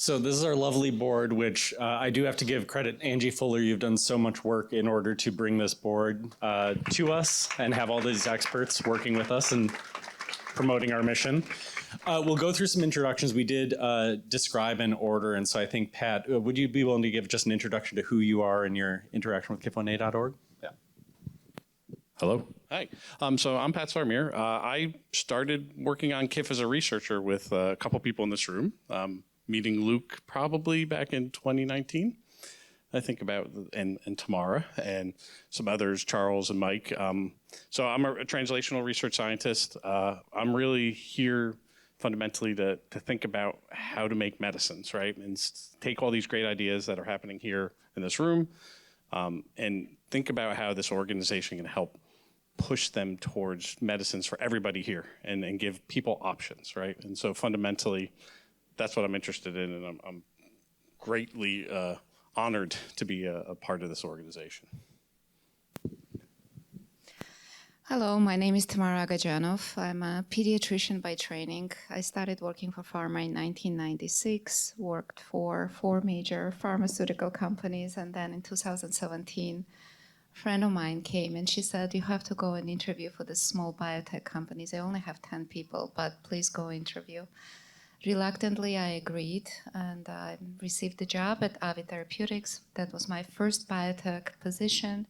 So this is our lovely board, which I do have to give credit. Angie Fuller, you've done so much work in order to bring this board to us and have all these experts working with us and promoting our mission. We'll go through some introductions. We did describe an order, and so I think, Pat, would you be willing to give just an introduction to who you are and your interaction with KIF1A.org? Yeah. Hello. Hi. So I'm Pat Sarmiere. I started working on KIF as a researcher with a couple people in this room, meeting Luke probably back in 2019. I think about, and Tamara and some others, Charles and Mike. So I'm a translational research scientist. I'm really here fundamentally to think about how to make medicines, right? And take all these great ideas that are happening here in this room and think about how this organization can help push them towards medicines for everybody here and give people options, right? And so fundamentally, that's what I'm interested in, and I'm greatly honored to be a part of this organization. Hello, my name is Tamara Agajanov. I'm a pediatrician by training. I started working for pharma in 1996, worked for 4 major pharmaceutical companies, and then in 2017, a friend of mine came and she said, you have to go and interview for the small biotech companies. I only have 10 people, but please go interview. Reluctantly, I agreed, and I received the job at Avi Therapeutics. That was my first biotech position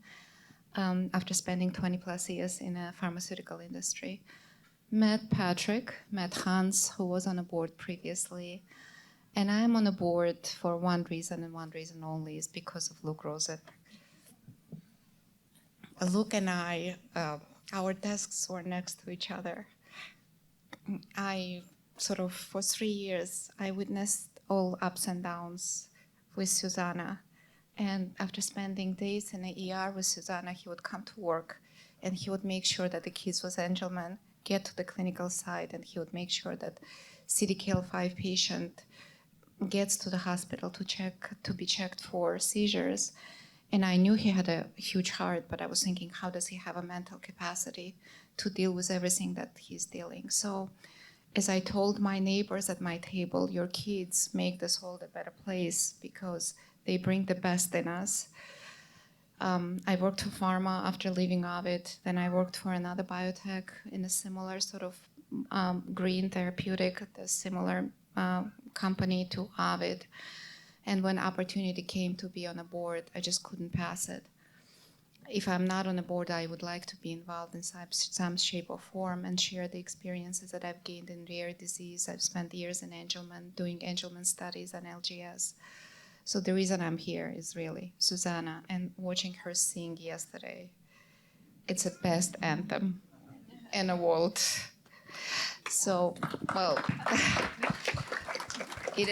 after spending 20 plus years in a pharmaceutical industry. Met Patrick, met Hans, who was on a board previously, and I'm on a board for one reason and one reason only, is because of Luke Rosen. Luke and I, our desks were next to each other. For 3 years, I witnessed all ups and downs with Susanna. And after spending days in the ER with Susanna, he would come to work and he would make sure that the kids with Angelman get to the clinical side, and he would make sure that CDKL5 patient gets to the hospital to be checked for seizures. And I knew he had a huge heart, but I was thinking, how does he have a mental capacity to deal with everything that he's dealing? So as I told my neighbors at my table, your kids make this world a better place because they bring the best in us. I worked for pharma after leaving Ovid. Then I worked for another biotech in a similar sort of green therapeutic, a similar company to Ovid. And when opportunity came to be on a board, I just couldn't pass it. If I'm not on a board, I would like to be involved in some shape or form and share the experiences that I've gained in rare disease. I've spent years in Angelman, doing Angelman studies and LGS. So the reason I'm here is really Susanna, and watching her sing yesterday. It's the best anthem in the world. So, well, it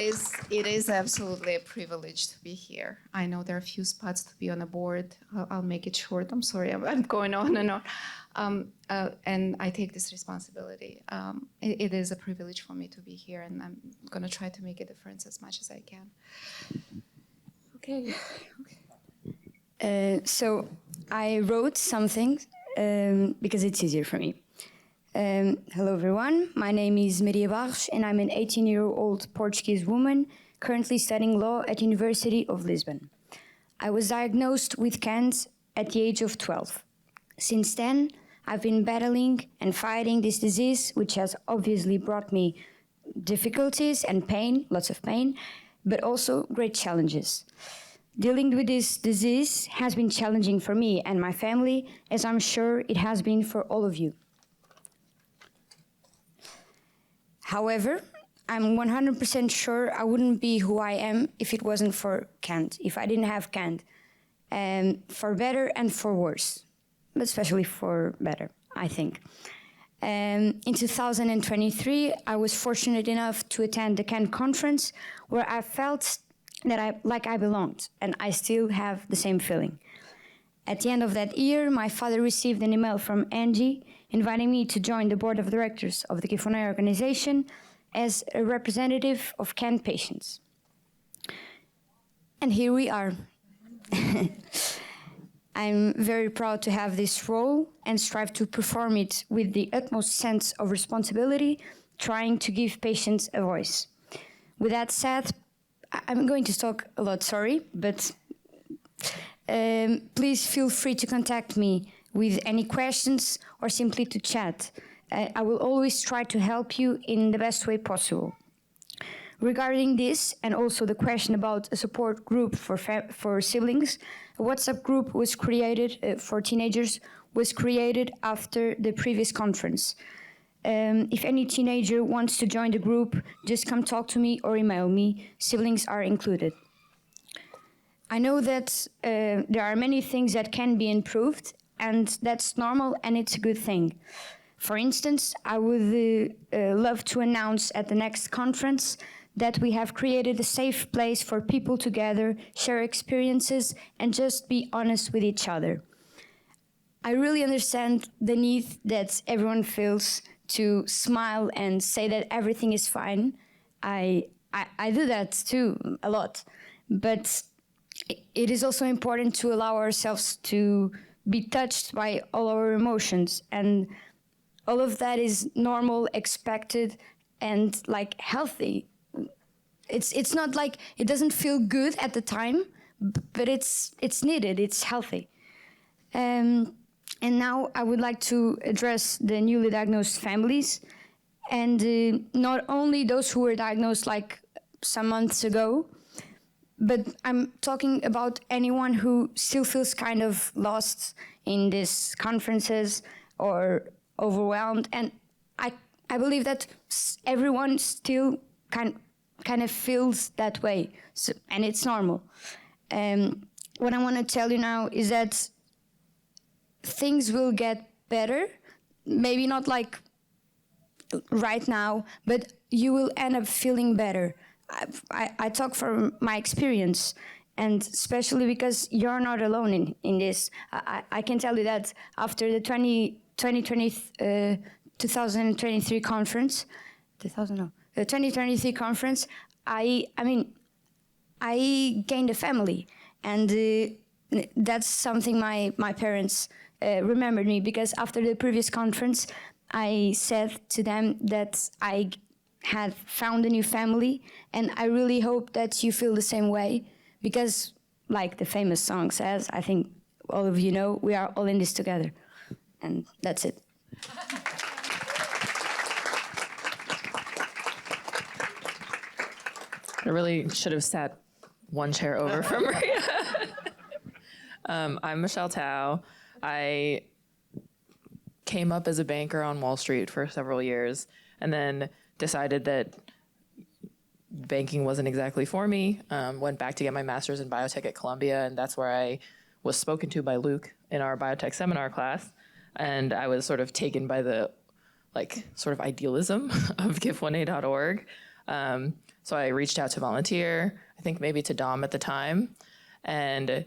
is absolutely a privilege to be here. I know there are a few spots to be on a board. I'll make it short. I'm sorry, I'm going on and on. And I take this responsibility. It is a privilege for me to be here, and I'm going to try to make a difference as much as I can. Okay. So I wrote something because it's easier for me. Hello everyone, my name is Maria Barros and I'm an 18-year-old Portuguese woman currently studying law at University of Lisbon. I was diagnosed with CANS at the age of 12. Since then, I've been battling and fighting this disease, which has obviously brought me difficulties and pain, lots of pain, but also great challenges. Dealing with this disease has been challenging for me and my family, as I'm sure it has been for all of you. However, I'm 100% sure I wouldn't be who I am if it wasn't for CANT, if I didn't have CANT, for better and for worse, but especially for better, I think. In 2023, I was fortunate enough to attend the CANT conference where I felt that I belonged, and I still have the same feeling. At the end of that year, my father received an email from Angie inviting me to join the board of directors of the KIF1A organization as a representative of CAN patients. And here we are. I'm very proud to have this role and strive to perform it with the utmost sense of responsibility, trying to give patients a voice. With that said, I'm going to talk a lot, sorry, but please feel free to contact me with any questions or simply to chat. I will always try to help you in the best way possible. Regarding this, and also the question about a support group for siblings, a WhatsApp group was created for teenagers, was created after the previous conference. If any teenager wants to join the group, just come talk to me or email me. Siblings are included. I know that there are many things that can be improved, and that's normal and it's a good thing. For instance, I would love to announce at the next conference that we have created a safe place for people to gather, share experiences, and just be honest with each other. I really understand the need that everyone feels to smile and say that everything is fine. I do that too, a lot. But it is also important to allow ourselves to be touched by all our emotions. And all of that is normal, expected, and like healthy. It's not like it doesn't feel good at the time, but it's needed, it's healthy. And now I would like to address the newly diagnosed families, and not only those who were diagnosed like some months ago, but I'm talking about anyone who still feels kind of lost in these conferences or overwhelmed. And I believe that everyone still kind of feels that way, so, and it's normal. What I want to tell you now is that things will get better, maybe not like right now, but you will end up feeling better. I talk from my experience, and especially because you're not alone in this. I can tell you that after the 2023 conference, 2023 conference, I gained a family, and that's something my parents remembered me, because after the previous conference, I said to them that I had found a new family, and I really hope that you feel the same way, because like the famous song says, I think all of you know, we are all in this together, and that's it. I really should have sat one chair over from Maria. I'm Michelle Tao. I came up as a banker on Wall Street for several years, and then decided that banking wasn't exactly for me. Went back to get my master's in biotech at Columbia, and that's where I was spoken to by Luke in our biotech seminar class. And I was sort of taken by the sort of idealism of give1a.org. So I reached out to volunteer, I think maybe to Dom at the time, and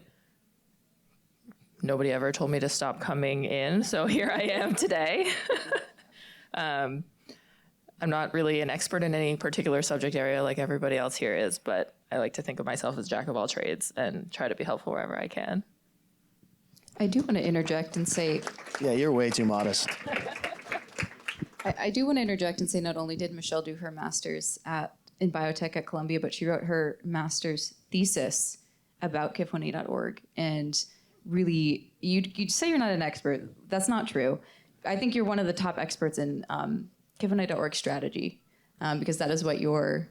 nobody ever told me to stop coming in, so here I am today. I'm not really an expert in any particular subject area like everybody else here is, but I like to think of myself as jack of all trades and try to be helpful wherever I can. I do want to interject and say... Yeah, you're way too modest. I do want to interject and say not only did Michelle do her master's in biotech at Columbia, but she wrote her master's thesis about give1a.org. And really, you'd say you're not an expert. That's not true. I think you're one of the top experts in give1a.org strategy, because that is what your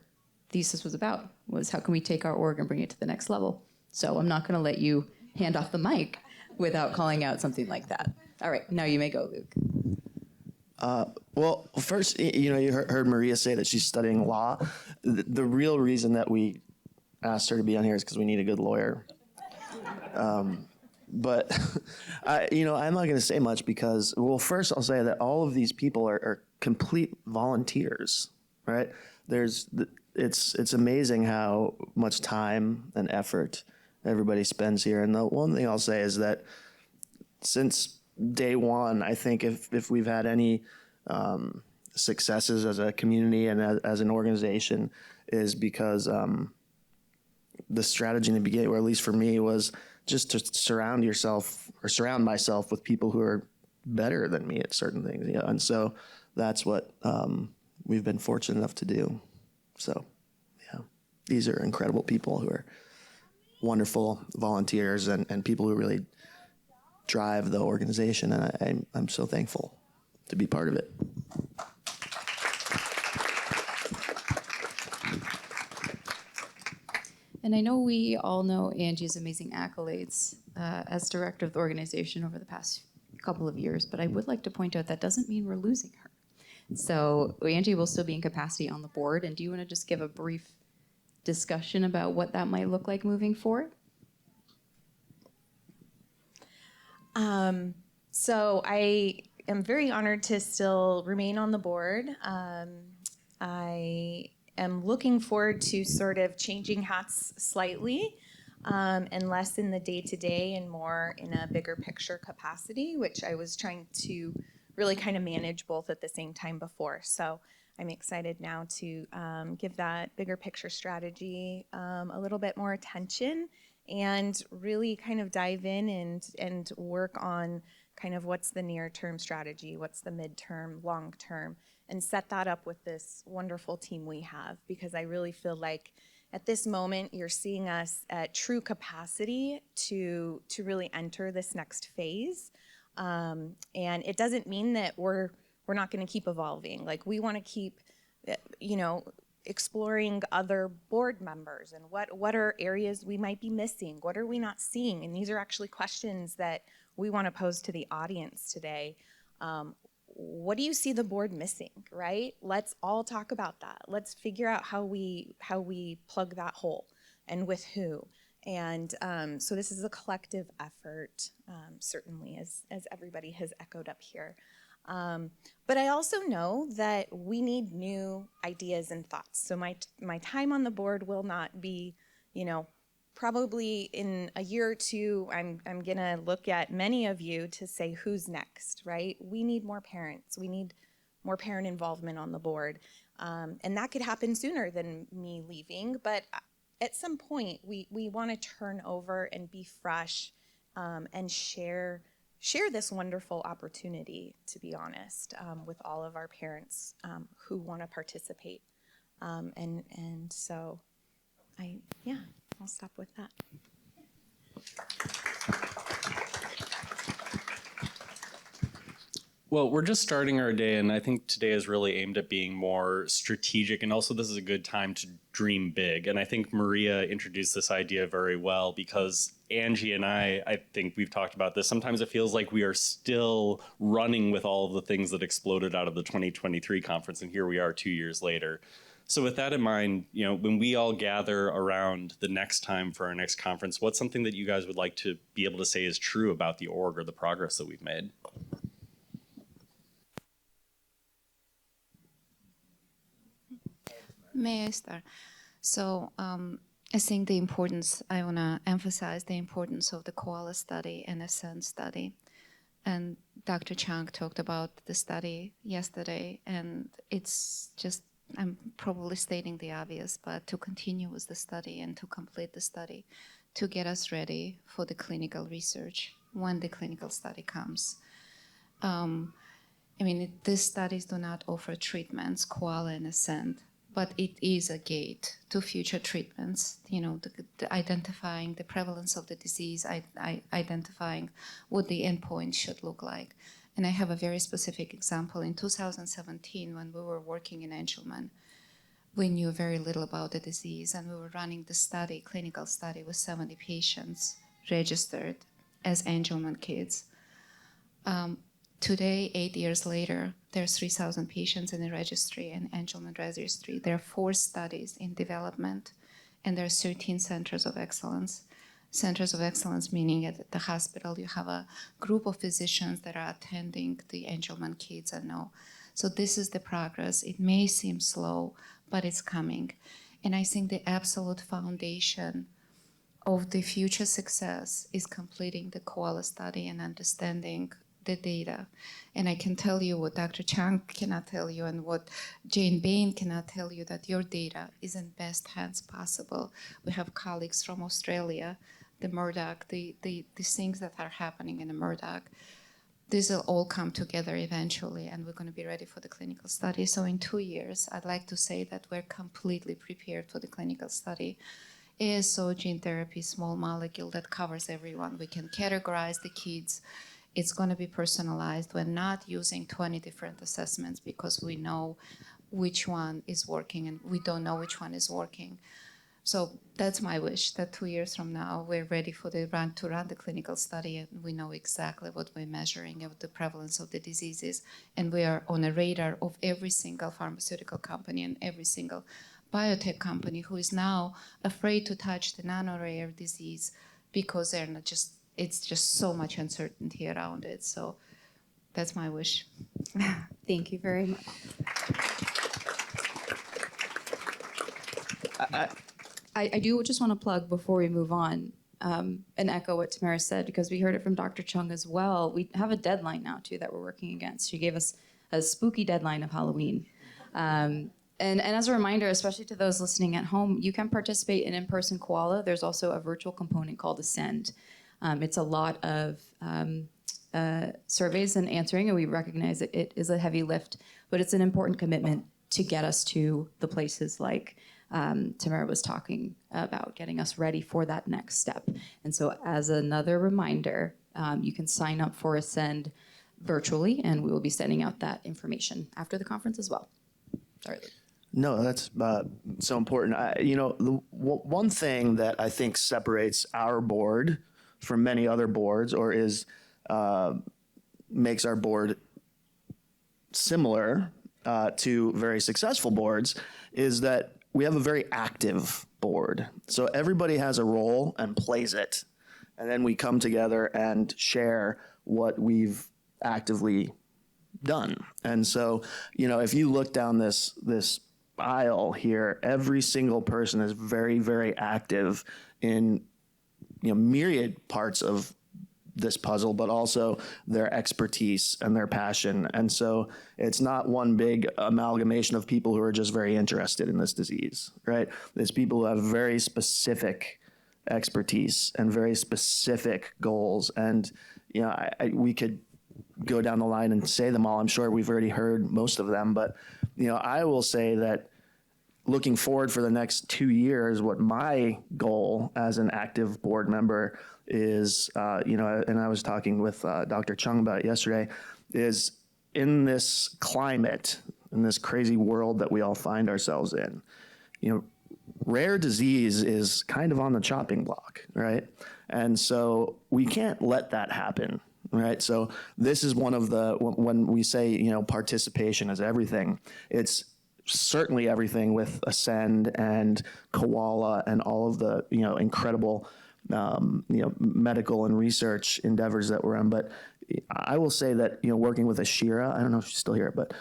thesis was about, was how can we take our org and bring it to the next level. So I'm not going to let you hand off the mic without calling out something like that. All right, now you may go, Luke. Well, first, you heard Maria say that she's studying law. The real reason that we asked her to be on here is because we need a good lawyer. But I'm not going to say much because, well, first I'll say that all of these people are complete volunteers, right? It's amazing how much time and effort everybody spends here. And the one thing I'll say is that since day one, I think if we've had any successes as a community and as an organization, is because the strategy in the beginning, or at least for me, was just to surround myself with people who are better than me at certain things. Yeah, and so that's what we've been fortunate enough to do. So, yeah. these are incredible people who are wonderful volunteers and people who really drive the organization, and I'm so thankful to be part of it. And I know we all know Angie's amazing accolades as director of the organization over the past couple of years, but I would like to point out that doesn't mean we're losing her. So Angie will still be in capacity on the board, and do you want to just give a brief discussion about what that might look like moving forward? So I am very honored to still remain on the board. I am looking forward to sort of changing hats slightly, and less in the day-to-day and more in a bigger picture capacity, which I was trying to really kind of manage both at the same time before. So I'm excited now to give that bigger picture strategy a little bit more attention and really kind of dive in and work on kind of what's the near-term strategy, what's the midterm, long-term, and set that up with this wonderful team we have, because I really feel like at this moment you're seeing us at true capacity to really enter this next phase. And it doesn't mean that we're not going to keep evolving. Like, we want to keep, exploring other board members and what are areas we might be missing, what are we not seeing, and these are actually questions that we want to pose to the audience today. What do you see the board missing, right? Let's all talk about that. Let's figure out how we plug that hole and with who. And so this is a collective effort, certainly, as everybody has echoed up here. But I also know that we need new ideas and thoughts. So my time on the board will not be, probably in a year or two, I'm gonna look at many of you to say who's next, right? We need more parents. We need more parent involvement on the board. And that could happen sooner than me leaving, but at some point we wanna turn over and be fresh and share this wonderful opportunity, to be honest, with all of our parents who wanna participate. And so I'll stop with that. Well, we're just starting our day, and I think today is really aimed at being more strategic, and also this is a good time to dream big. And I think Maria introduced this idea very well, because Angie and I think we've talked about this. Sometimes it feels like we are still running with all of the things that exploded out of the 2023 conference, and here we are 2 years later. So with that in mind, when we all gather around the next time for our next conference, what's something that you guys would like to be able to say is true about the org or the progress that we've made? May I start? So I think I want to emphasize the importance of the koala study and the sun study. And Dr. Chang talked about the study yesterday, and it's just, I'm probably stating the obvious, but to continue with the study and to complete the study to get us ready for the clinical research when the clinical study comes. These studies do not offer treatments, koala and ascent, but it is a gate to future treatments, the identifying the prevalence of the disease, identifying what the endpoint should look like. And I have a very specific example. In 2017, when we were working in Angelman, we knew very little about the disease, and we were running the study, clinical study, with 70 patients registered as Angelman kids. Today, 8 years later, there's 3,000 patients in the registry, and Angelman registry. There are 4 studies in development, and there are 13 centers of excellence. Centers of excellence meaning at the hospital you have a group of physicians that are attending the Angelman kids and know. So this is the progress. It may seem slow, but it's coming. And I think the absolute foundation of the future success is completing the koala study and understanding the data. And I can tell you what Dr. Chang cannot tell you and what Jane Bain cannot tell you, that your data is in best hands possible. We have colleagues from Australia, the Murdoch, the things that are happening in the Murdoch. this will all come together eventually, and we're going to be ready for the clinical study. So in 2 years, I'd like to say that we're completely prepared for the clinical study. ASO gene therapy, small molecule that covers everyone. We can categorize the kids. It's going to be personalized. We're not using 20 different assessments because we know which one is working and we don't know which one is working. So that's my wish, that 2 years from now, we're ready for to run the clinical study, and we know exactly what we're measuring and the prevalence of the diseases. And we are on a radar of every single pharmaceutical company and every single biotech company who is now afraid to touch the nano-rare disease because they're not it's just so much uncertainty around it. So that's my wish. Thank you very much. I do just want to plug before we move on and echo what Tamara said, because we heard it from Dr. Chung as well. We have a deadline now, too, that we're working against. She gave us a spooky deadline of Halloween. And as a reminder, especially to those listening at home, you can participate in in-person koala. There's also a virtual component called Ascend. It's a lot of surveys and answering, and we recognize that it is a heavy lift, but it's an important commitment to get us to the places like Tamara was talking about, getting us ready for that next step. And so as another reminder, you can sign up for Ascend virtually, and we will be sending out that information after the conference as well. Sorry, Luke. No, that's so important. The one thing that I think separates our board from many other boards, or makes our board similar to very successful boards, is that we have a very active board. So everybody has a role and plays it. And then we come together and share what we've actively done. And so, if you look down this aisle here, every single person is very, very active in, myriad parts of this puzzle, but also their expertise and their passion. And so it's not one big amalgamation of people who are just very interested in this disease, right? It's people who have very specific expertise and very specific goals. And, we could go down the line and say them all. I'm sure we've already heard most of them, but, I will say that looking forward for the next 2 years, what my goal as an active board member is, and I was talking with Dr. Chung about it yesterday, is in this climate, in this crazy world that we all find ourselves in, rare disease is kind of on the chopping block, right? And so we can't let that happen, right? So this is one of when we say, participation is everything, it's certainly everything with Ascend and Koala and all of the, incredible, medical and research endeavors that we're on. But I will say that, working with Ashira, I don't know if she's still here, but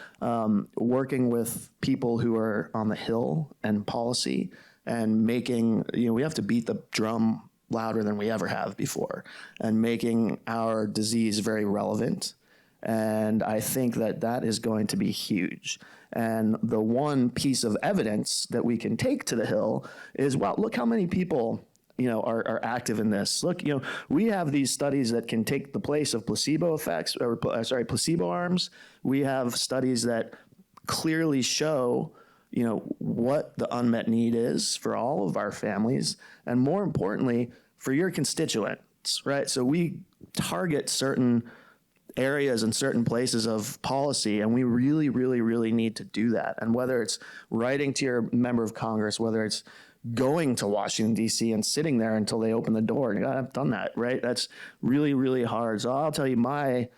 working with people who are on the Hill and policy and making, we have to beat the drum louder than we ever have before, and making our disease very relevant. And I think that is going to be huge. And the one piece of evidence that we can take to the Hill is, wow, look how many people, are active in this. Look, we have these studies that can take the place of placebo effects, placebo arms. We have studies that clearly show, what the unmet need is for all of our families, and more importantly, for your constituents, right? So we target certain areas and certain places of policy, and we really, really, really need to do that. And whether it's writing to your member of Congress, whether it's going to Washington, D.C. and sitting there until they open the door, and I've done that, right? That's really, really hard. So I'll tell you my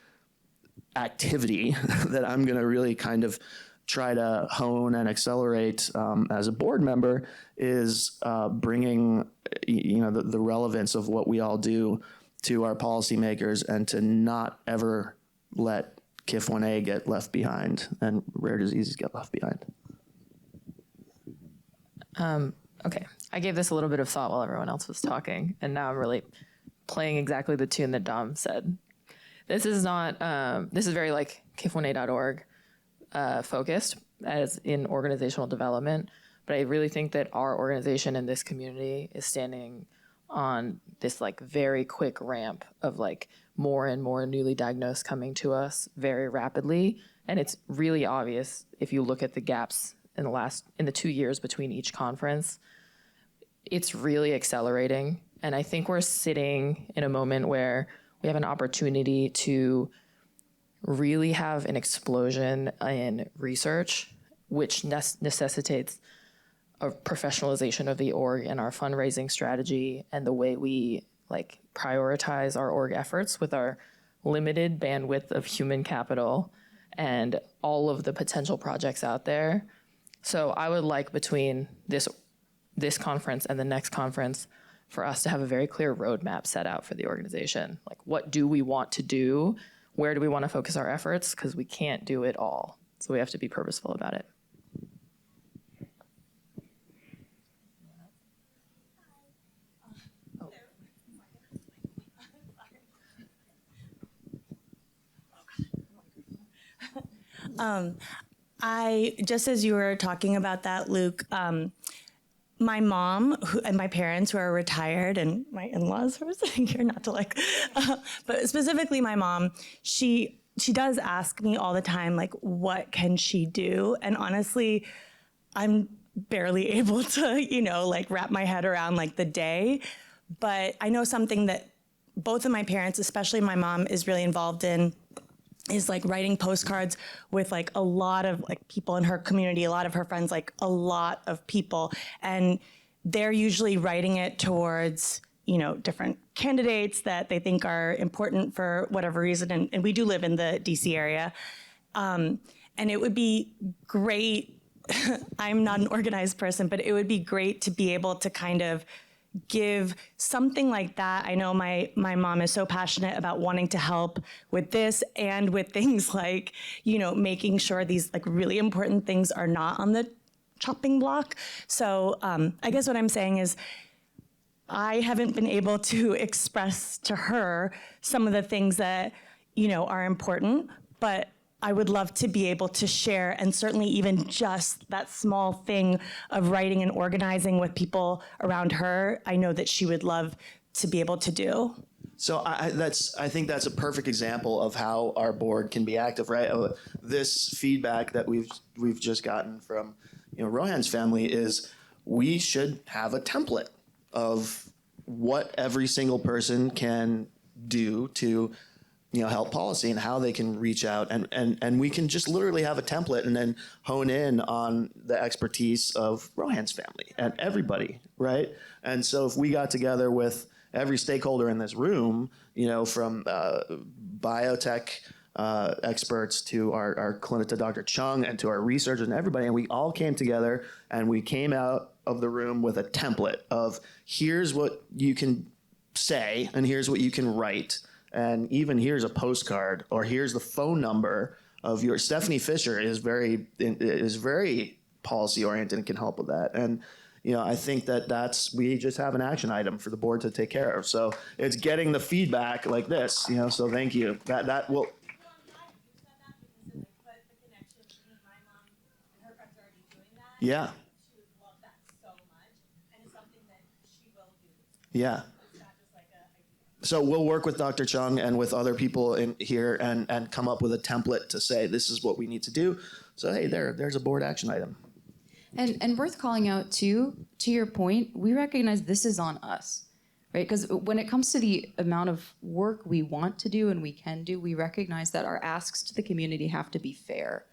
activity that I'm going to really kind of try to hone and accelerate as a board member is bringing, the relevance of what we all do to our policymakers, and to not ever let KIF1A get left behind and rare diseases get left behind. Okay, I gave this a little bit of thought while everyone else was talking, and now I'm really playing exactly the tune that Dom said. This is not, this is very like KIF1A.org focused as in organizational development, but I really think that our organization and this community is standing on this like very quick ramp of like more and more newly diagnosed coming to us very rapidly. And it's really obvious if you look at the gaps in the 2 years between each conference. It's really accelerating. And I think we're sitting in a moment where we have an opportunity to really have an explosion in research, which necessitates a professionalization of the org and our fundraising strategy and the way we prioritize our org efforts with our limited bandwidth of human capital and all of the potential projects out there. So I would like between this conference and the next conference for us to have a very clear roadmap set out for the organization. Like, what do we want to do? Where do we want to focus our efforts? Because we can't do it all. So we have to be purposeful about it. Just as you were talking about that, Luke, my mom and my parents who are retired, and my in-laws who are sitting here, not to but specifically my mom, she does ask me all the time, what can she do? And honestly, I'm barely able to, wrap my head around the day. But I know something that both of my parents, especially my mom, is really involved in is writing postcards with a lot of people in her community, a lot of her friends, a lot of people. And they're usually writing it towards, different candidates that they think are important for whatever reason. And we do live in the DC area. And it would be great, I'm not an organized person, but it would be great to be able to kind of give something like that. I know my mom is so passionate about wanting to help with this and with things making sure these really important things are not on the chopping block. So I guess what I'm saying is I haven't been able to express to her some of the things that, are important, but I would love to be able to share, and certainly even just that small thing of writing and organizing with people around her, I know that she would love to be able to do. So I think that's a perfect example of how our board can be active, right? This feedback that we've just gotten from Rohan's family is we should have a template of what every single person can do to help policy and how they can reach out, and we can just literally have a template and then hone in on the expertise of Rohan's family and everybody, right? And so if we got together with every stakeholder in this room, from biotech experts to our clinic, to Dr. Chung, and to our researchers and everybody, and we all came together and we came out of the room with a template of here's what you can say and here's what you can write. And even here's a postcard, or here's the phone number of your Stephanie Fisher is very policy oriented and can help with that. And I think we just have an action item for the board to take care of. So it's getting the feedback like this. So thank you. That will. Yeah. She would love that so much, and it's something that she will do. Yeah. So we'll work with Dr. Chung and with other people in here and come up with a template to say this is what we need to do. So hey, there's a board action item. And worth calling out too, to your point, we recognize this is on us, right? Because when it comes to the amount of work we want to do and we can do, we recognize that our asks to the community have to be fair,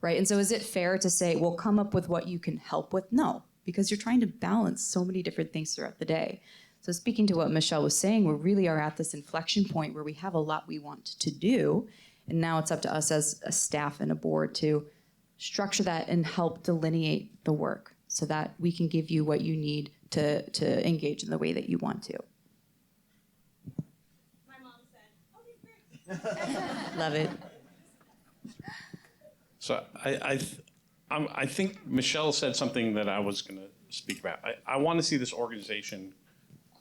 right? And so is it fair to say, well, come up with what you can help with? No, because you're trying to balance so many different things throughout the day. So speaking to what Michelle was saying, we really are at this inflection point where we have a lot we want to do. And now it's up to us as a staff and a board to structure that and help delineate the work so that we can give you what you need to engage in the way that you want to. My mom said, "Okay, great." Love it. So I think Michelle said something that I was going to speak about. I want to see this organization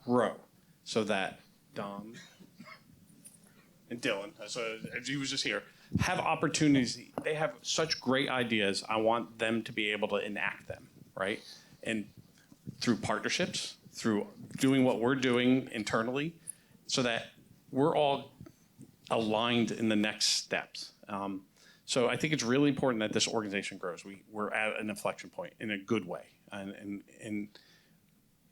grow so that Dom and Dylan, so he was just here, have opportunities. They have such great ideas. I want them to be able to enact them, right? And through partnerships, through doing what we're doing internally, so that we're all aligned in the next steps. So I think it's really important that this organization grows. We're at an inflection point in a good way. And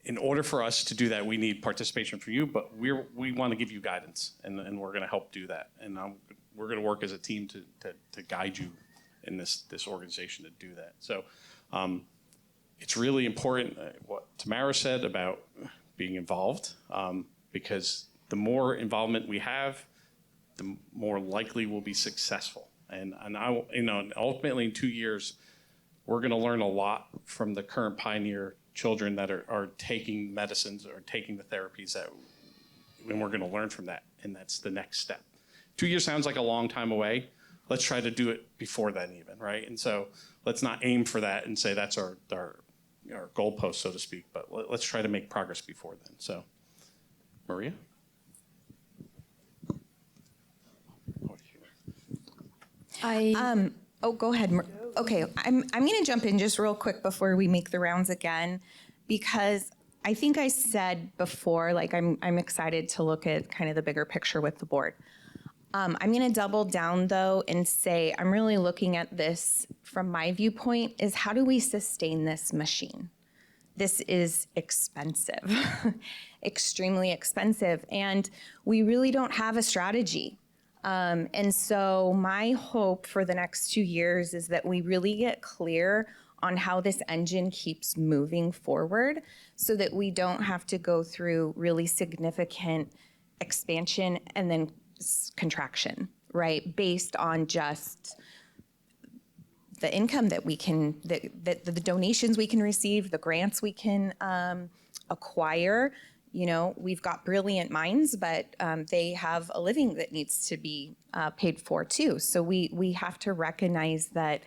in order for us to do that, we need participation from you, but we want to give you guidance, and we're going to help do that. And we're going to work as a team to guide you in this organization to do that. So it's really important what Tamara said about being involved, because the more involvement we have, the more likely we'll be successful. And ultimately in 2 years, we're going to learn a lot from the current pioneer children that are taking medicines or taking the therapies and we're going to learn from that. And that's the next step. 2 years sounds like a long time away. Let's try to do it before then even, right? And so let's not aim for that and say that's our goalpost, so to speak, but let's try to make progress before then. So, Maria? Go ahead. Okay, I'm going to jump in just real quick before we make the rounds again, because I think I said before, like I'm excited to look at kind of the bigger picture with the board. I'm going to double down though and say I'm really looking at this from my viewpoint is how do we sustain this machine? This is expensive, extremely expensive, and we really don't have a strategy. And so my hope for the next 2 years is that we really get clear on how this engine keeps moving forward so that we don't have to go through really significant expansion and then contraction, right? Based on just the income that we can, the donations we can receive, the grants we can acquire. You know, we've got brilliant minds, but they have a living that needs to be paid for too. So we have to recognize that,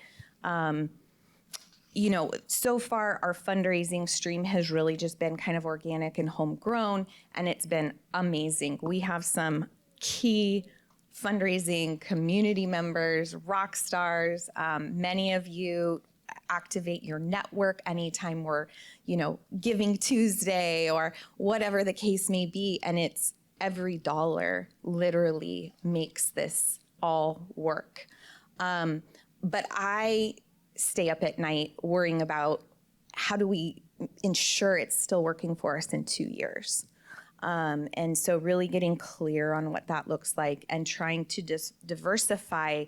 you know, so far our fundraising stream has really just been kind of organic and homegrown, and it's been amazing. We have some key fundraising community members, rock stars. Many of you activate your network anytime we're, you know, Giving Tuesday or whatever the case may be. And it's every dollar literally makes this all work. But I stay up at night worrying about how do we ensure it's still working for us in 2 years. And so really getting clear on what that looks like and trying to diversify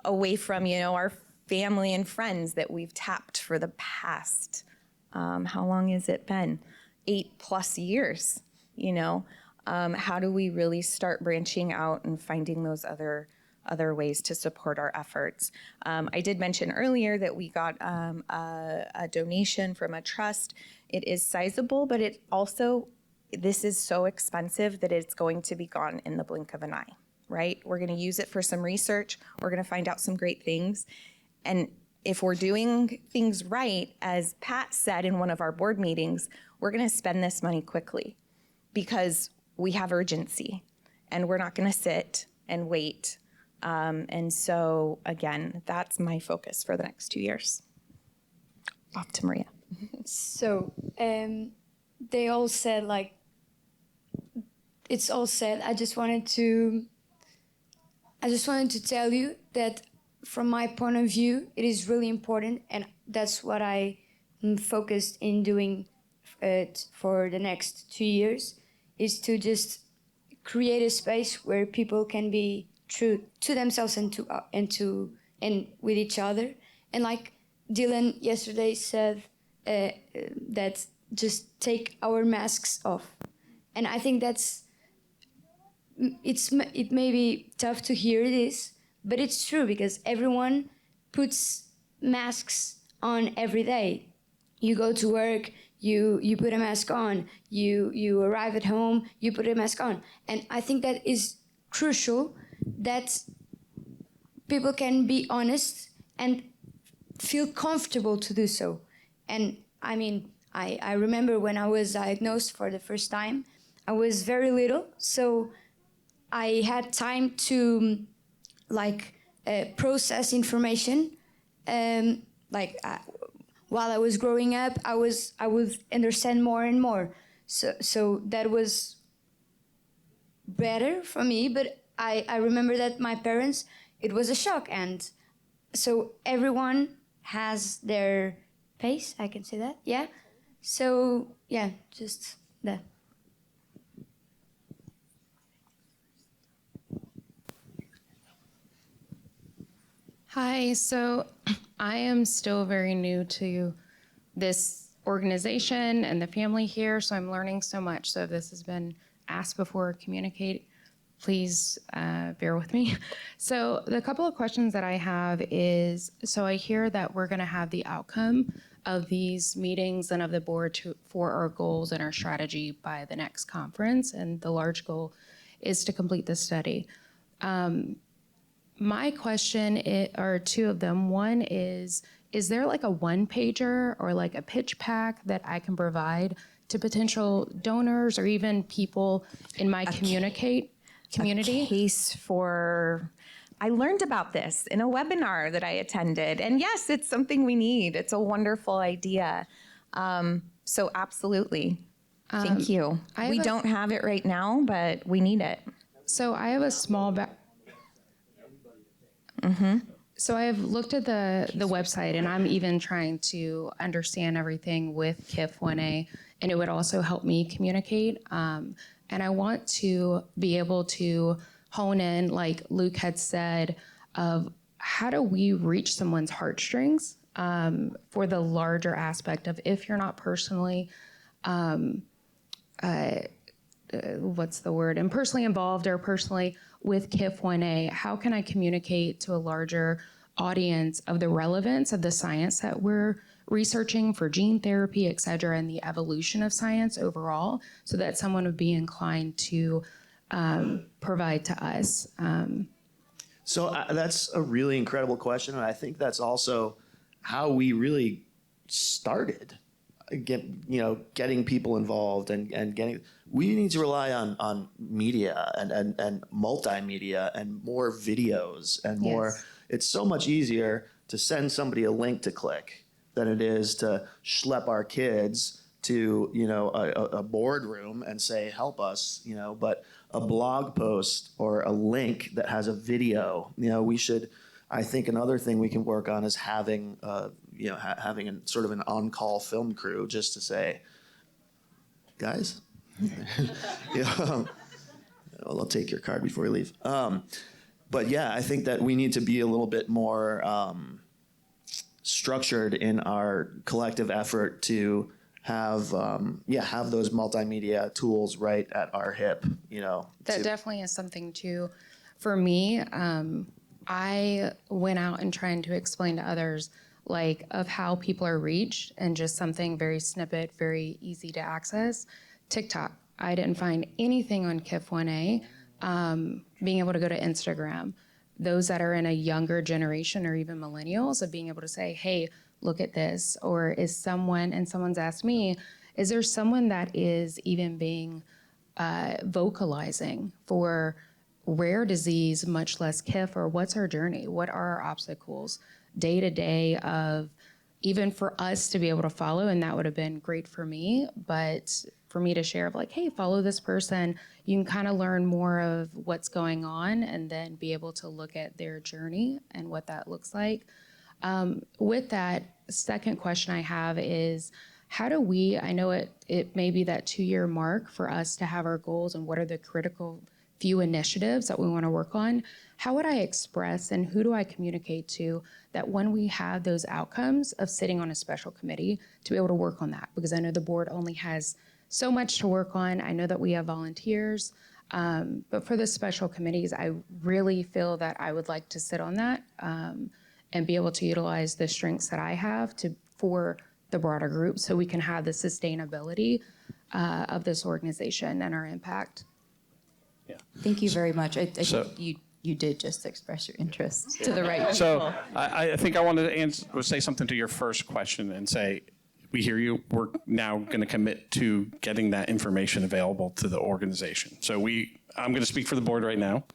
away from, you know, our family and friends that we've tapped for the past, how long has it been? 8+ years, you know? How do we really start branching out and finding those other ways to support our efforts? I did mention earlier that we got a donation from a trust. It is sizable, but it also, this is so expensive that it's going to be gone in the blink of an eye, right? We're gonna use it for some research. We're gonna find out some great things. And if we're doing things right, as Pat said in one of our board meetings, we're gonna spend this money quickly because we have urgency and we're not gonna sit and wait. And so again, that's my focus for the next 2 years. Off to Maria. So they all said, like, it's all said. I just wanted to tell you that from my point of view, it is really important, and that's what I focused in doing for the next 2 years, is to just create a space where people can be true to themselves and with each other. And like Dylan yesterday said, that just take our masks off. And I think it may be tough to hear this, but it's true because everyone puts masks on every day. You go to work, you put a mask on. You arrive at home, you put a mask on. And I think that is crucial, that people can be honest and feel comfortable to do so. And I mean, I remember when I was diagnosed for the first time, I was very little, so I had time to process information. While I was growing up, I would understand more and more. So that was better for me, but I remember that my parents, it was a shock. And so everyone has their pace, I can say that, yeah? So, yeah, just that. Hi, so I am still very new to this organization and the family here, so I'm learning so much. So if this has been asked before, communicate, please bear with me. So the couple of questions that I have is, so I hear that we're gonna have the outcome of these meetings and of the board for our goals and our strategy by the next conference, and the large goal is to complete the study. My question are two of them. One is there like a one-pager or like a pitch pack that I can provide to potential donors or even people in my community? A case for, I learned about this in a webinar that I attended. And yes, it's something we need. It's a wonderful idea. So absolutely. Thank you. We don't have it right now, but we need it. So I have a small So I have looked at the website, and I'm even trying to understand everything with KIF 1A, and it would also help me communicate. And I want to be able to hone in, like Luke had said, of how do we reach someone's heartstrings for the larger aspect of if you're not personally, what's the word, and personally involved or personally with KIF 1A, how can I communicate to a larger audience of the relevance of the science that we're researching for gene therapy, et cetera, and the evolution of science overall, so that someone would be inclined to provide to us? So that's a really incredible question, and I think that's also how we really started. Getting people involved and getting. We need to rely on media and multimedia and more videos and more. Yes. It's so much easier to send somebody a link to click than it is to schlep our kids to a boardroom and say help us. But a blog post or a link that has a video. We should. I think another thing we can work on is having having a sort of an on-call film crew just to say, guys, I'll take your card before you leave. But yeah, I think that we need to be a little bit more structured in our collective effort to have those multimedia tools right at our hip. That definitely is something too. For me, I went out and trying to explain to others of how people are reached, and just something very snippet, very easy to access. TikTok. I didn't find anything on KIF 1A. Being able to go to Instagram. Those that are in a younger generation or even millennials, of being able to say, hey, look at this. Or someone's asked me, is there someone that is even being vocalizing for rare disease, much less KIF, or what's our journey? What are our obstacles day to day of even for us to be able to follow? And that would have been great for me, but for me to share of hey, follow this person, you can kind of learn more of what's going on and then be able to look at their journey and what that looks like. With that, second question I have is, how do we, I know it may be that 2-year mark for us to have our goals, and what are the critical few initiatives that we want to work on? How would I express and who do I communicate to that when we have those outcomes of sitting on a special committee to be able to work on that? Because I know the board only has so much to work on. I know that we have volunteers, but for the special committees, I really feel that I would like to sit on that and be able to utilize the strengths that I have for the broader group, so we can have the sustainability of this organization and our impact. Yeah. Thank you very much. I So- think you did just express your interest to the right people. So I think I wanted to say something to your first question and say, we hear you. We're now going to commit to getting that information available to the organization. So I'm going to speak for the board right now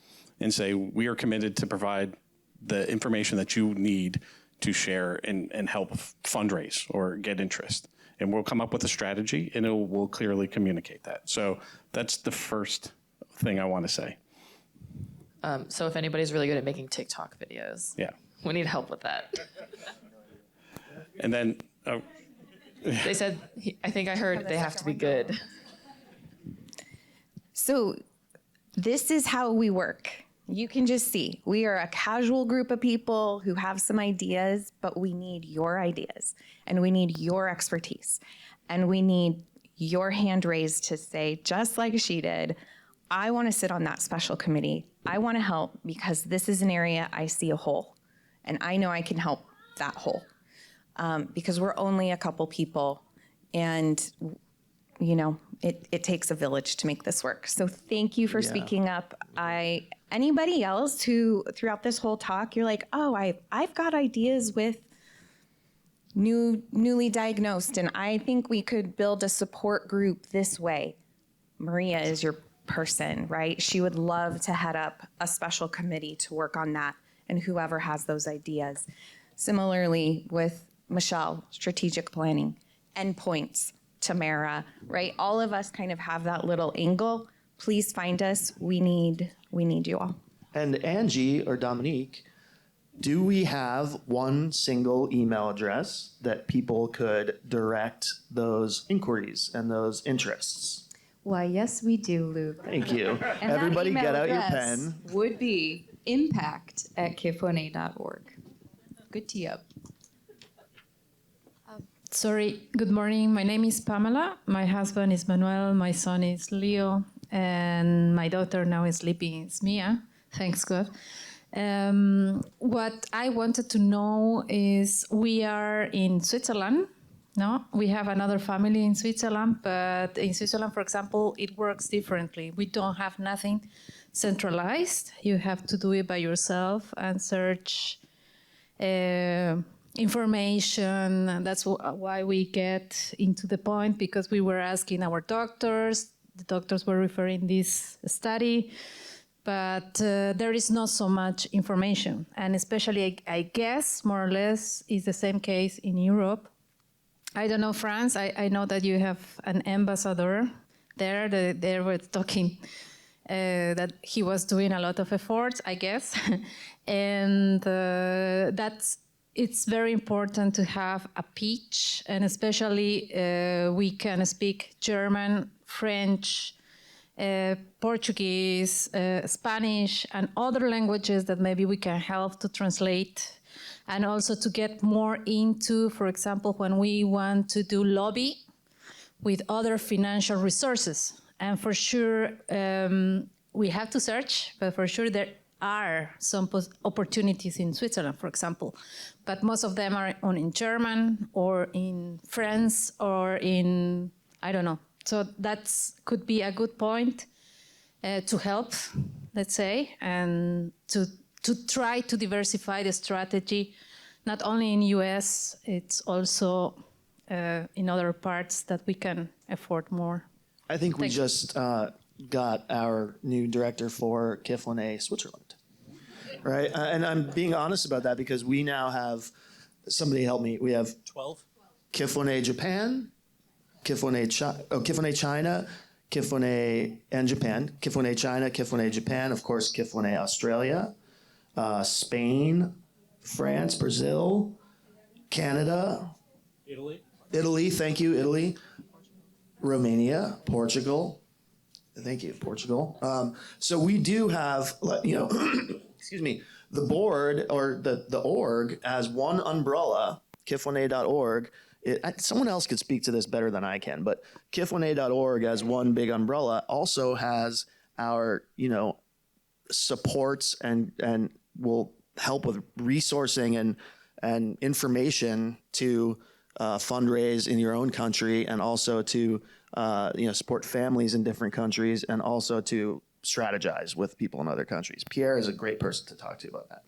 and say we are committed to provide the information that you need to share and help fundraise or get interest. And we'll come up with a strategy, and we'll clearly communicate that. So that's the first thing I want to say. So if anybody's really good at making TikTok videos, Yeah. we need help with that. And then, They said, I think I heard they have to be good. So this is how we work. You can just see we are a casual group of people who have some ideas, but we need your ideas and we need your expertise and we need your hand raised to say, just like she did, I want to sit on that special committee. I want to help because this is an area I see a hole and I know I can help that hole because we're only a couple people and you know, it takes a village to make this work. So thank you for speaking up. Anybody else who throughout this whole talk, you're like, oh, I've got ideas with newly diagnosed, and I think we could build a support group this way. Maria is your person, right? She would love to head up a special committee to work on that, and whoever has those ideas. Similarly with Michelle, strategic planning, endpoints, Tamara, right? All of us kind of have that little angle. Please find us. We need you all. And Angie or Dominique, do we have one single email address that people could direct those inquiries and those interests? Why, yes, we do, Luke. Thank you. And Everybody that email get out your address pen. would be impact@kifone.org. Good tee up. Sorry, good morning. My name is Pamela. My husband is Manuel. My son is Leo. And my daughter now is sleeping. It's Mia. Thanks God. What I wanted to know is we are in Switzerland. No, we have another family in Switzerland, but in Switzerland, for example, it works differently. We don't have nothing centralized. You have to do it by yourself and search information. And that's why we get into the point, because we were asking our doctors. The doctors were referring this study, but there is not so much information. And especially, I guess, more or less, is the same case in Europe. I don't know France. I know that you have an ambassador there. They were talking that he was doing a lot of efforts, I guess. And it's very important to have a pitch, and especially we can speak German, French, Portuguese, Spanish, and other languages that maybe we can help to translate, and also to get more into, for example, when we want to do lobby with other financial resources. And for sure, we have to search, but for sure there are some opportunities in Switzerland, for example, but most of them are in German or in France or in, I don't know. So that could be a good point to help, let's say, and to try to diversify the strategy, not only in US, it's also in other parts that we can afford more. I think we just got our new director for Kifone Switzerland, right? And I'm being honest about that because we now have, somebody help me, we have 12. Kifone Japan, Kifone China, Kifone and Japan, Kifone China, Kifone Japan, of course, Kifone Australia, Spain, France, Brazil, Canada, Italy, thank you, Italy, Romania, Portugal, thank you, Portugal. So we do have, excuse me, the board or the org as one umbrella, kifone.org. Someone else could speak to this better than I can, but kifone.org as one big umbrella also has our, supports and will help with resourcing and information to fundraise in your own country, and also to support families in different countries, and also to strategize with people in other countries. Pierre is a great person to talk to about that.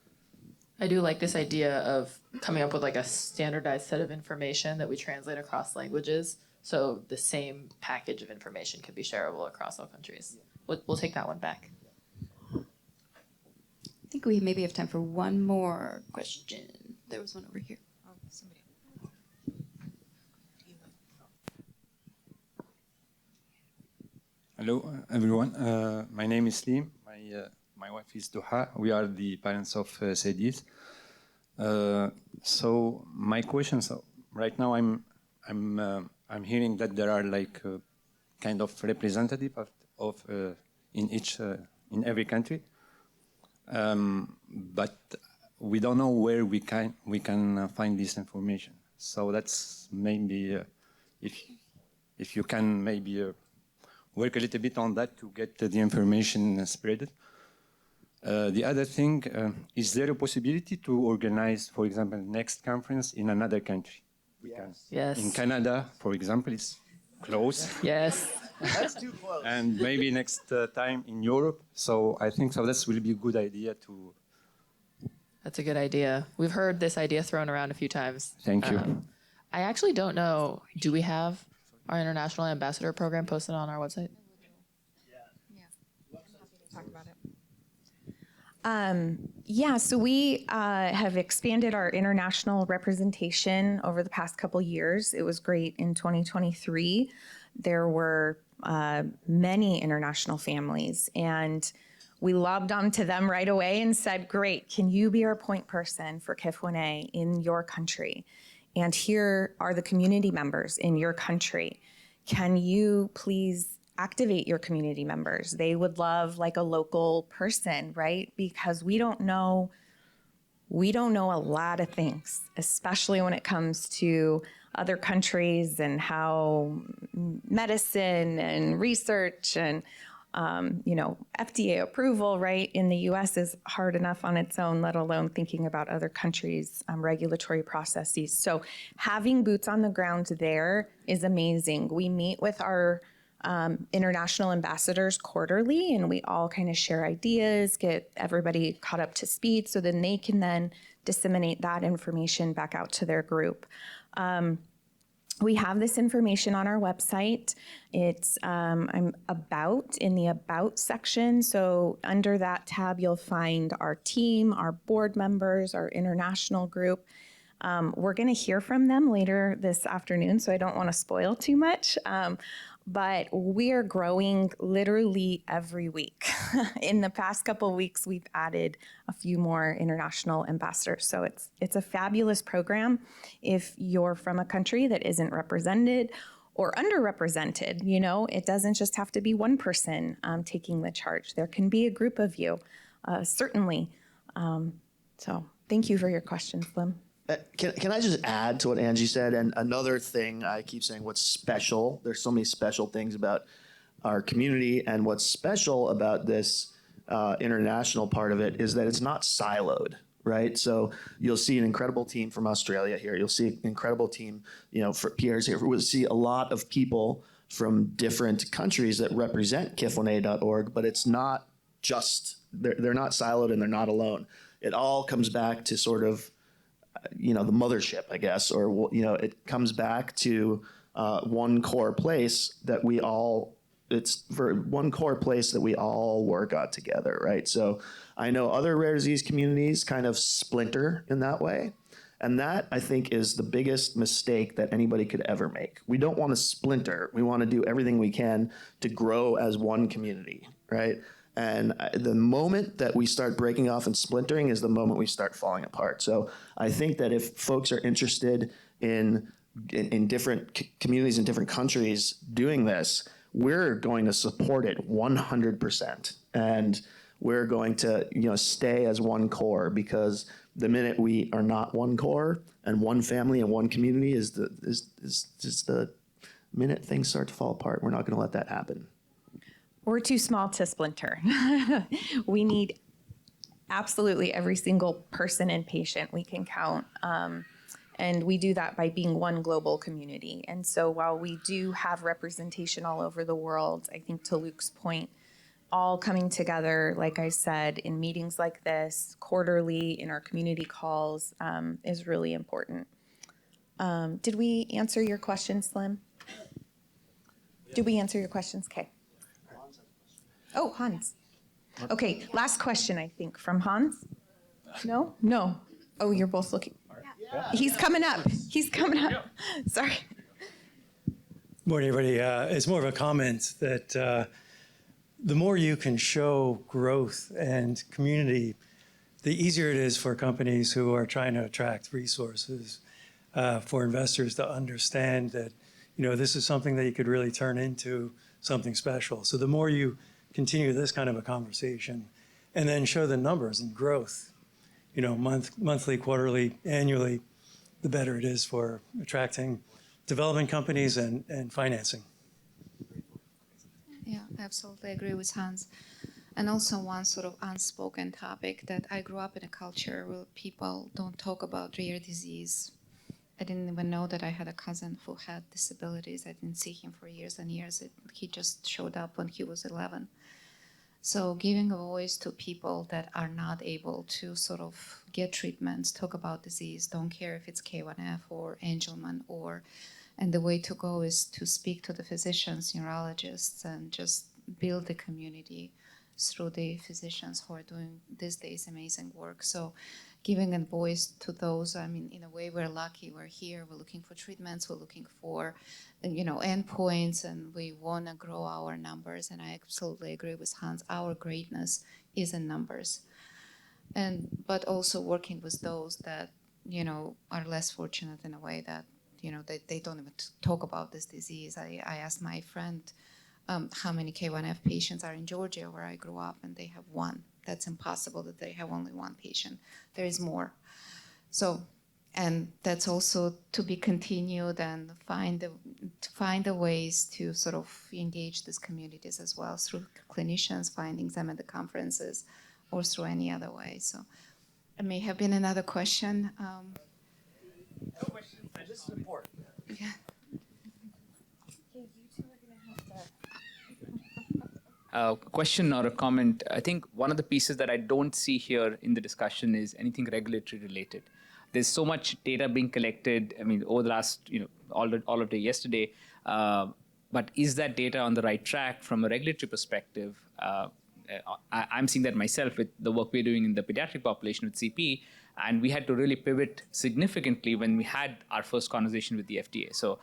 I do like this idea of coming up with like a standardized set of information that we translate across languages, so the same package of information can be shareable across all countries. We'll take that one back. I think we maybe have time for one more question. There was one over here. Oh, somebody. Hello, everyone. My name is Lee. My wife is Doha. We are the parents of Sedis. So my question, so right now I'm hearing that there are like kind of representative of in every country, but we don't know where we can find this information. So that's maybe if you can maybe work a little bit on that to get the information spread. The other thing, is there a possibility to organize, for example, next conference in another country? Yes. In Canada, for example, it's close. Yes. That's too close. And maybe next time in Europe. So I think so this will be a good idea to... That's a good idea. We've heard this idea thrown around a few times. Thank you. I actually don't know. Do we have our international ambassador program posted on our website? Talk about it. Yeah, so we have expanded our international representation over the past couple years. It was great in 2023. There were many international families, and we lobbed onto them right away and said, great, can you be our point person for KIF1A in your country? And here are the community members in your country. Can you please activate your community members? They would love like a local person, right? Because we don't know a lot of things, especially when it comes to other countries and how medicine and research and FDA approval, right, in the US is hard enough on its own, let alone thinking about other countries' regulatory processes. So having boots on the ground there is amazing. We meet with our international ambassadors quarterly, and we all kind of share ideas, get everybody caught up to speed, so then they can then disseminate that information back out to their group. We have this information on our website. It's I'm in the About section. So under that tab, you'll find our team, our board members, our international group. We're going to hear from them later this afternoon, so I don't want to spoil too much. But we are growing literally every week. In the past couple of weeks, we've added a few more international ambassadors. So it's a fabulous program if you're from a country that isn't represented or underrepresented. You know, it doesn't just have to be one person taking the charge. There can be a group of you, certainly. So thank you for your question, Slim. Can I just add to what Angie said? And another thing I keep saying, what's special, there's so many special things about our community, and what's special about this international part of it is that it's not siloed, right? So you'll see an incredible team from Australia here. You'll see an incredible team, for Pierre's here. We'll see a lot of people from different countries that represent KIF1A.org, but it's not just, they're not siloed and they're not alone. It all comes back to sort of, the mothership, I guess, or, it comes back to one core place that we all work on together, right? So I know other rare disease communities kind of splinter in that way. And that, I think, is the biggest mistake that anybody could ever make. We don't want to splinter. We want to do everything we can to grow as one community, right? And the moment that we start breaking off and splintering is the moment we start falling apart. So I think that if folks are interested in different communities in different countries doing this, we're going to support it 100%. And we're going to stay as one core, because the minute we are not one core and one family and one community is just the minute things start to fall apart. We're not going to let that happen. We're too small to splinter. We need absolutely every single person and patient we can count. And we do that by being one global community. And so while we do have representation all over the world, I think to Luke's point, all coming together, like I said, in meetings like this, quarterly, in our community calls, is really important. Did we answer your question, Slim? Did we answer your questions? Okay. Oh, Hans. Okay, last question, I think, from Hans. No? No. Oh, you're both looking. Yeah. He's coming up. He's coming up. Sorry. Morning, everybody. It's more of a comment that the more you can show growth and community, the easier it is for companies who are trying to attract resources, for investors to understand that, this is something that you could really turn into something special. So the more you continue this kind of a conversation and then show the numbers and growth, monthly, quarterly, annually, the better it is for attracting development companies and financing. Yeah, absolutely agree with Hans. And also one sort of unspoken topic that I grew up in a culture where people don't talk about rare disease. I didn't even know that I had a cousin who had disabilities. I didn't see him for years and years. He just showed up when he was 11. So giving a voice to people that are not able to sort of get treatments, talk about disease, don't care if it's K1F or Angelman and the way to go is to speak to the physicians, neurologists, and just build the community through the physicians who are doing these days amazing work. So giving a voice to those, in a way we're lucky, we're here, we're looking for treatments, we're looking for, endpoints, and we want to grow our numbers. And I absolutely agree with Hans, our greatness is in numbers. But also working with those that, are less fortunate in a way that, they don't even talk about this disease. I asked my friend how many K1F patients are in Georgia, where I grew up, and they have one. That's impossible that they have only one patient. There is more. So, and that's also to be continued and find the ways to sort of engage these communities as well through clinicians, finding them at the conferences, or through any other way. So, it may have been another question. No questions, just support. Yeah. A question or a comment. I think one of the pieces that I don't see here in the discussion is anything regulatory related. There's so much data being collected. Over the last, all of day yesterday. But is that data on the right track from a regulatory perspective? I'm seeing that myself with the work we're doing in the pediatric population with CP, and we had to really pivot significantly when we had our first conversation with the FDA. So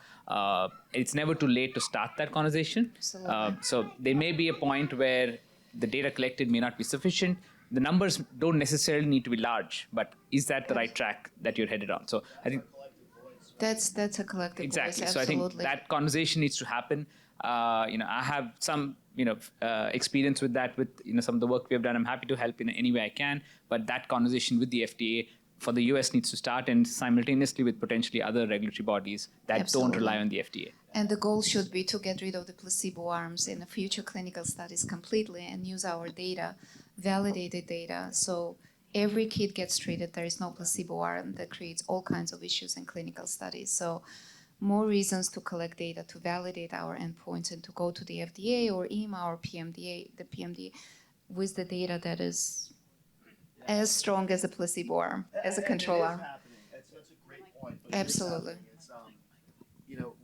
it's never too late to start that conversation. So there may be a point where the data collected may not be sufficient. The numbers don't necessarily need to be large, but is that the right track that you're headed on? So I think that's a collective exactly. voice, So I think that conversation needs to happen. I have some experience with that with some of the work we have done. I'm happy to help in any way I can, but that conversation with the FDA for the US needs to start, and simultaneously with potentially other regulatory bodies that don't rely on the FDA. And the goal should be to get rid of the placebo arms in the future clinical studies completely and use our data, validated data, so every kid gets treated. There is no placebo arm that creates all kinds of issues in clinical studies. So more reasons to collect data to validate our endpoints and to go to the FDA or EMA or PMDA, the PMDA, with the data that is as strong as a placebo arm, as a control arm. That's a great point. Absolutely.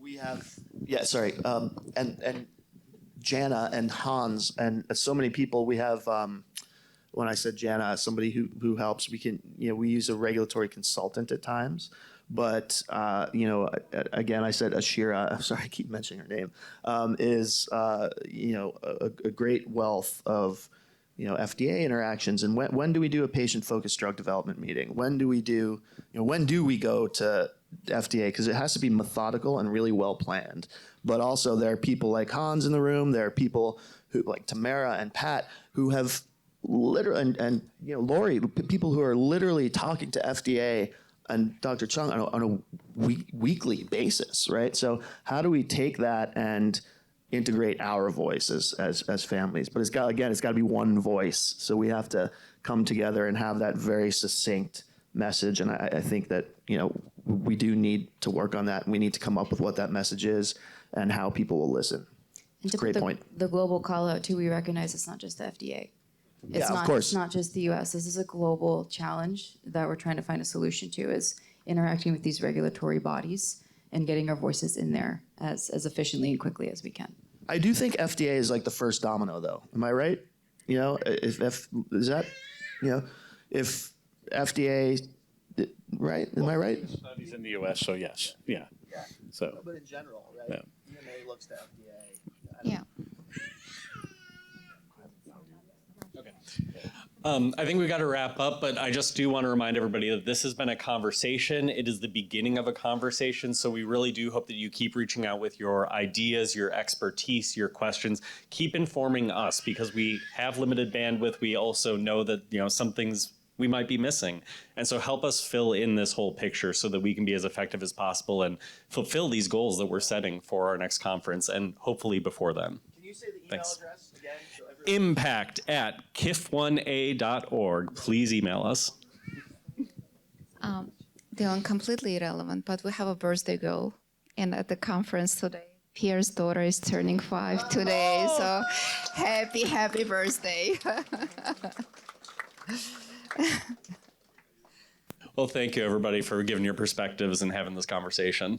We have, and Jana and Hans and so many people. We have, when I said Jana, somebody who helps. We can, we use a regulatory consultant at times. But, again, I said Ashira, I'm sorry, I keep mentioning her name, is, a great wealth of, FDA interactions. And when do we do a patient-focused drug development meeting? When do we do, when do we go to FDA? Because it has to be methodical and really well planned. But also there are people like Hans in the room. There are people who, like Tamara and Pat, who have literally, and Lori, people who are literally talking to FDA and Dr. Chung on a weekly basis, right? So how do we take that and integrate our voices as families? But it's got to be one voice. So we have to come together and have that very succinct message. And I think that, we do need to work on that. And we need to come up with what that message is and how people will listen. And to Great put point. the global call out too, we recognize it's not just the FDA. It's of course. It's not just the US. This is a global challenge that we're trying to find a solution to, is interacting with these regulatory bodies and getting our voices in there as efficiently and quickly as we can. I do think FDA is like the first domino, though. Am I right? If FDA, right? Am I right? Studies in the U.S., so yes, yeah. So, but in general, right? Yeah. EMA looks to FDA. Yeah. I think we've got to wrap up, but I just do want to remind everybody that this has been a conversation. It is the beginning of a conversation, so we really do hope that you keep reaching out with your ideas, your expertise, your questions. Keep informing us because we have limited bandwidth. We also know that, some things we might be missing. And so help us fill in this whole picture so that we can be as effective as possible and fulfill these goals that we're setting for our next conference and hopefully before then. Can you say the email address again? impact@kif1a.org. Please email us. Dylan, completely irrelevant, but we have a birthday girl, and at the conference today, Pierre's daughter is turning 5 today, so happy birthday. Well, thank you, everybody, for giving your perspectives and having this conversation.